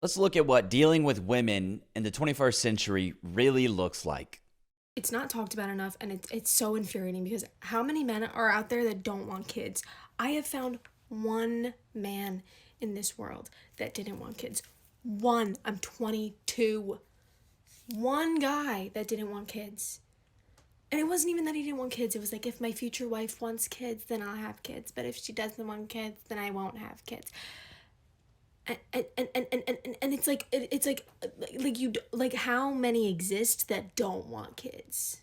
Let's look at what dealing with women in the 21st century really looks like. It's not talked about enough, and it's so infuriating because how many men are out there that don't want kids? I have found one man in this world that didn't want kids. One. I'm 22. One guy that didn't want kids. And it wasn't even that he didn't want kids. It was like, if my future wife wants kids, then I'll have kids. But if she doesn't want kids, then I won't have kids. And it's like you like, how many exist that don't want kids?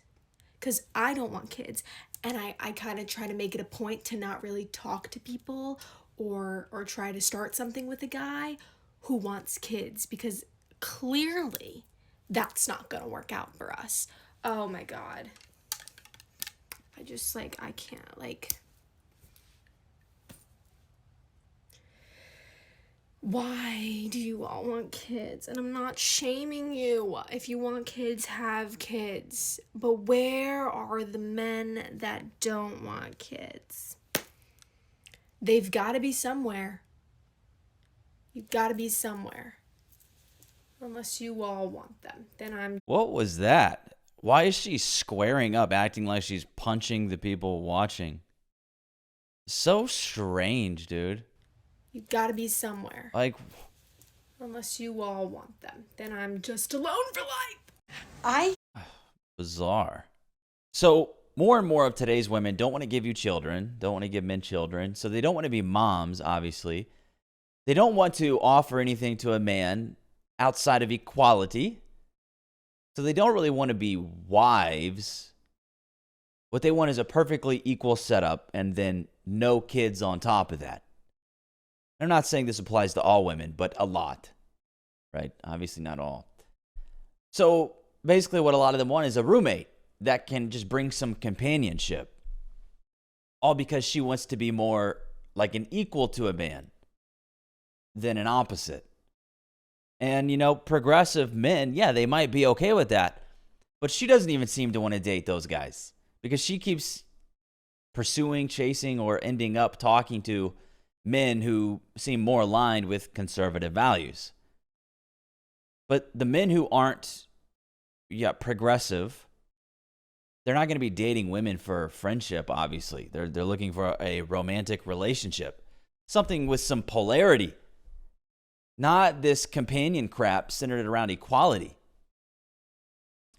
Because I don't want kids, and I kind of try to make it a point to not really talk to people or try to start something with a guy who wants kids, because clearly that's not gonna work out for us. Oh my god. I can't, why do you all want kids? And I'm not shaming you. If you want kids, have kids. But where are the men that don't want kids? They've got to be somewhere. You've got to be somewhere. Unless you all want them. Then I'm. What was that? Why is she squaring up, acting like she's punching the people watching? So strange, dude. You've got to be somewhere. Like, Unless you all want them. Then I'm just alone for life. bizarre. So, more and more of today's women don't want to give you children, don't want to give men children. So, they don't want to be moms, obviously. They don't want to offer anything to a man outside of equality. So, they don't really want to be wives. What they want is a perfectly equal setup and then no kids on top of that. I'm not saying this applies to all women, but a lot, right? Obviously not all. So basically what a lot of them want is a roommate that can just bring some companionship. All because she wants to be more like an equal to a man than an opposite. And, progressive men, yeah, they might be okay with that. But she doesn't even seem to want to date those guys because she keeps pursuing, chasing, or ending up talking to men who seem more aligned with conservative values. But the men who aren't progressive, they're not going to be dating women for friendship, obviously. They're looking for a romantic relationship, something with some polarity, not this companion crap centered around equality.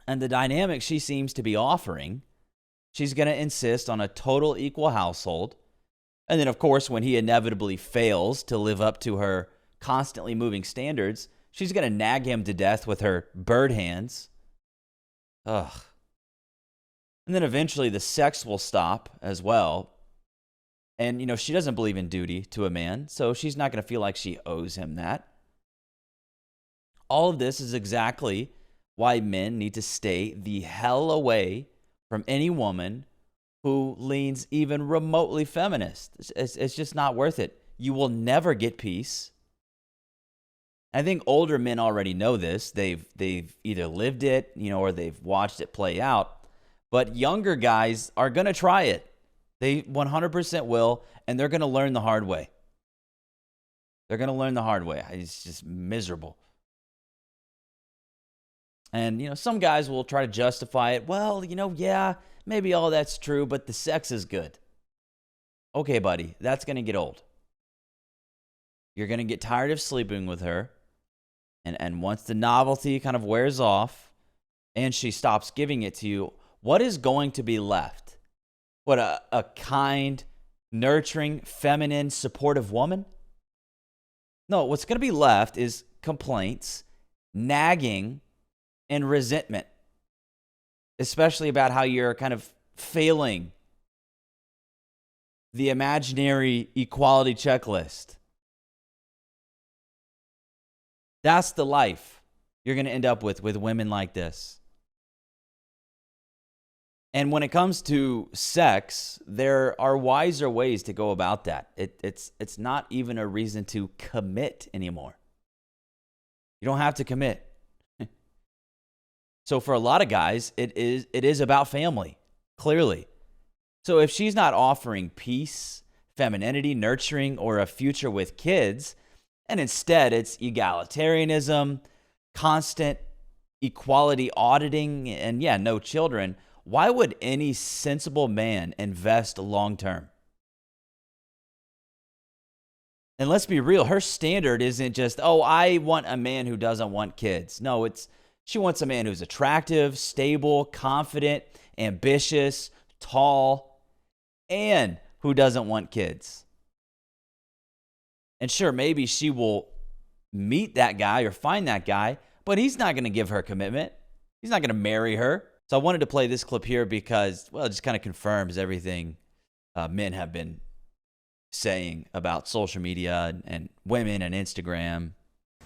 And the dynamic she seems to be offering, she's going to insist on a total equal household. And then, of course, when he inevitably fails to live up to her constantly moving standards, she's going to nag him to death with her bird hands. Ugh. And then eventually the sex will stop as well. And, she doesn't believe in duty to a man, so she's not going to feel like she owes him that. All of this is exactly why men need to stay the hell away from any woman who leans even remotely feminist. It's just not worth it. You will never get peace. I think older men already know this. They've either lived it, or they've watched it play out. But younger guys are going to try it. They 100% will, and they're going to learn the hard way. They're going to learn the hard way. It's just miserable. And, some guys will try to justify it. Well, yeah, maybe all that's true, but the sex is good. Okay, buddy, that's going to get old. You're going to get tired of sleeping with her. And once the novelty kind of wears off and she stops giving it to you, what is going to be left? What, a kind, nurturing, feminine, supportive woman? No, what's going to be left is complaints, nagging, and resentment, especially about how you're kind of failing the imaginary equality checklist. That's the life you're going to end up with women like this. And when it comes to sex, there are wiser ways to go about that. It's not even a reason to commit anymore. You don't have to commit. So for a lot of guys, it is about family, clearly. So if she's not offering peace, femininity, nurturing, or a future with kids, And instead, it's egalitarianism, constant equality auditing, and yeah, no children. Why would any sensible man invest long term? And let's be real, her standard isn't just, oh, I want a man who doesn't want kids. No, she wants a man who's attractive, stable, confident, ambitious, tall, and who doesn't want kids. And sure, maybe she will meet that guy or find that guy, but he's not going to give her commitment. He's not going to marry her. So I wanted to play this clip here because, well, it just kind of confirms everything men have been saying about social media and women and Instagram.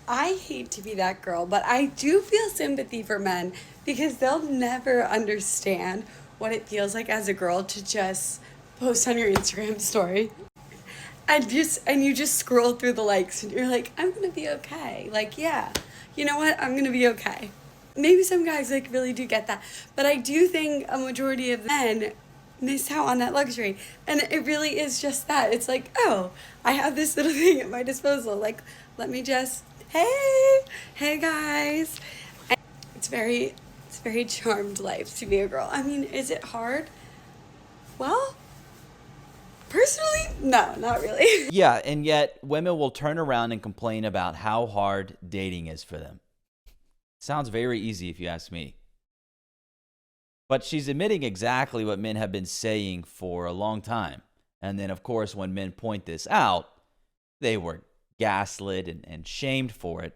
I hate to be that girl, but I do feel sympathy for men because they'll never understand what it feels like as a girl to just post on your Instagram story and you just scroll through the likes and you're like, I'm gonna be okay. Like, yeah, you know what? I'm gonna be okay. Maybe some guys like really do get that, but I do think a majority of men miss out on that luxury. And it really is just that. It's like, oh, I have this little thing at my disposal. Like, let me just, hey guys. And it's very charmed life to be a girl. I mean, is it hard? Well, personally, no, not really. Yeah, and yet women will turn around and complain about how hard dating is for them. Sounds very easy if you ask me. But she's admitting exactly what men have been saying for a long time. And then, of course, when men point this out, they were gaslit and shamed for it.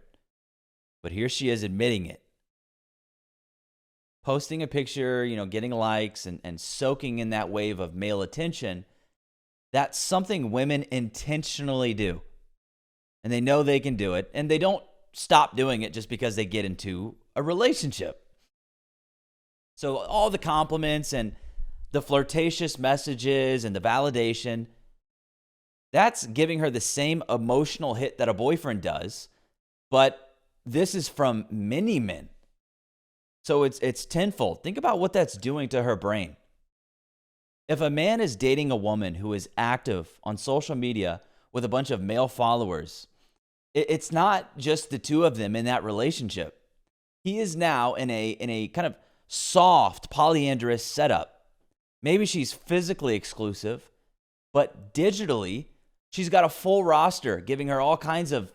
But here she is admitting it. Posting a picture, getting likes and soaking in that wave of male attention, that's something women intentionally do. And they know they can do it. And they don't stop doing it just because they get into a relationship. So all the compliments and the flirtatious messages and the validation, that's giving her the same emotional hit that a boyfriend does, but this is from many men. So it's tenfold. Think about what that's doing to her brain. If a man is dating a woman who is active on social media with a bunch of male followers, it's not just the two of them in that relationship. He is now in a kind of soft polyandrous setup. Maybe she's physically exclusive, but digitally, she's got a full roster giving her all kinds of,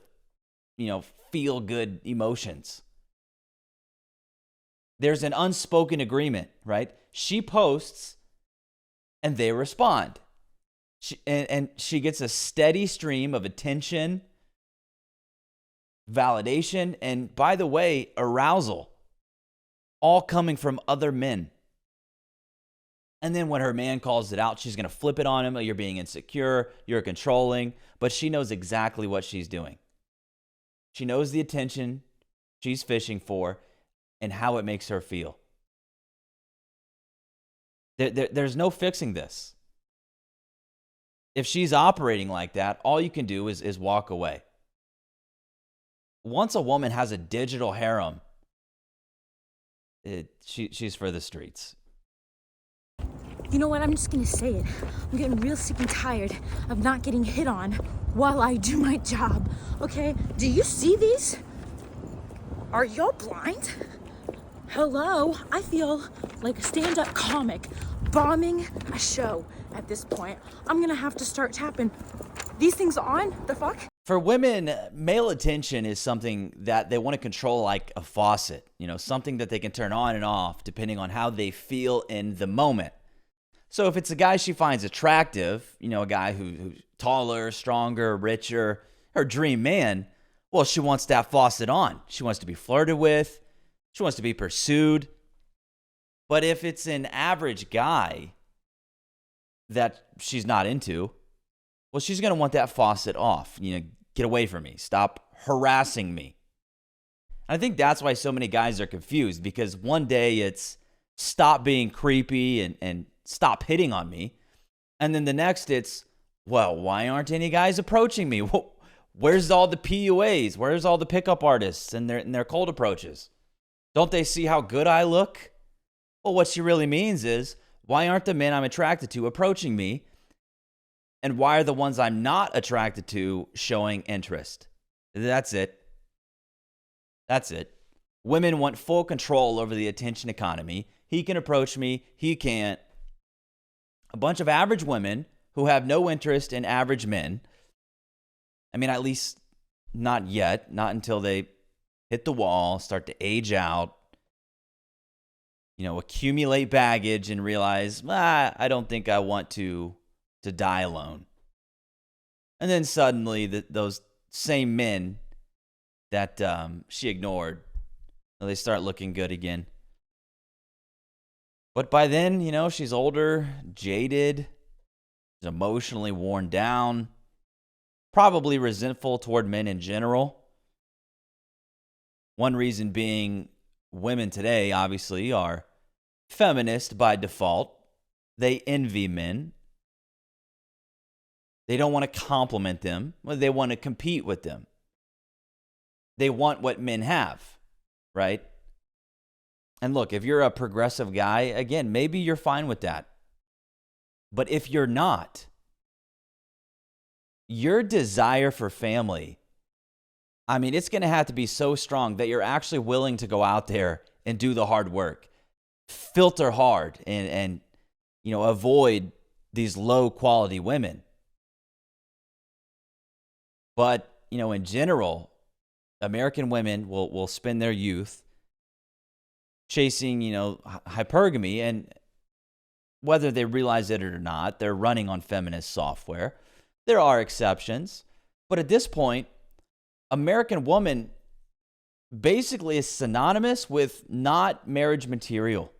feel good emotions. There's an unspoken agreement, right? She posts and they respond. And she gets a steady stream of attention, validation, and by the way, arousal. All coming from other men. And then when her man calls it out, she's going to flip it on him. You're being insecure. You're controlling. But she knows exactly what she's doing. She knows the attention she's fishing for and how it makes her feel. There's no fixing this. If she's operating like that, all you can do is walk away. Once a woman has a digital harem, she's for the streets. You know what? I'm just gonna say it. I'm getting real sick and tired of not getting hit on while I do my job. Okay? Do you see these? Are y'all blind? Hello? I feel like a stand-up comic bombing a show at this point. I'm gonna have to start tapping these things on. The fuck? For women, male attention is something that they want to control like a faucet, something that they can turn on and off depending on how they feel in the moment. So if it's a guy she finds attractive, a guy who's taller, stronger, richer, her dream man, well, she wants that faucet on. She wants to be flirted with. She wants to be pursued. But if it's an average guy that she's not into, well, she's going to want that faucet off. Get away from me. Stop harassing me. I think that's why so many guys are confused, because one day it's stop being creepy and stop hitting on me. And then the next it's, well, why aren't any guys approaching me? Where's all the PUAs? Where's all the pickup artists and their cold approaches? Don't they see how good I look? Well, what she really means is, why aren't the men I'm attracted to approaching me? And why are the ones I'm not attracted to showing interest? That's it. That's it. Women want full control over the attention economy. He can approach me, he can't. A bunch of average women who have no interest in average men. I mean, at least not yet, not until they hit the wall, start to age out, accumulate baggage and realize, I don't think I want to die alone. And then suddenly those same men that she ignored, they start looking good again. But by then, she's older, jaded, she's emotionally worn down, probably resentful toward men in general. One reason being women today, obviously, are feminist by default. They envy men. They don't want to compliment them. They want to compete with them. They want what men have, right? And look, if you're a progressive guy, again, maybe you're fine with that. But if you're not, your desire for family, I mean, it's going to have to be so strong that you're actually willing to go out there and do the hard work, filter hard, and avoid these low quality women. But, in general, American women will spend their youth chasing, hypergamy, and whether they realize it or not, they're running on feminist software. There are exceptions, but at this point, American woman basically is synonymous with not marriage material.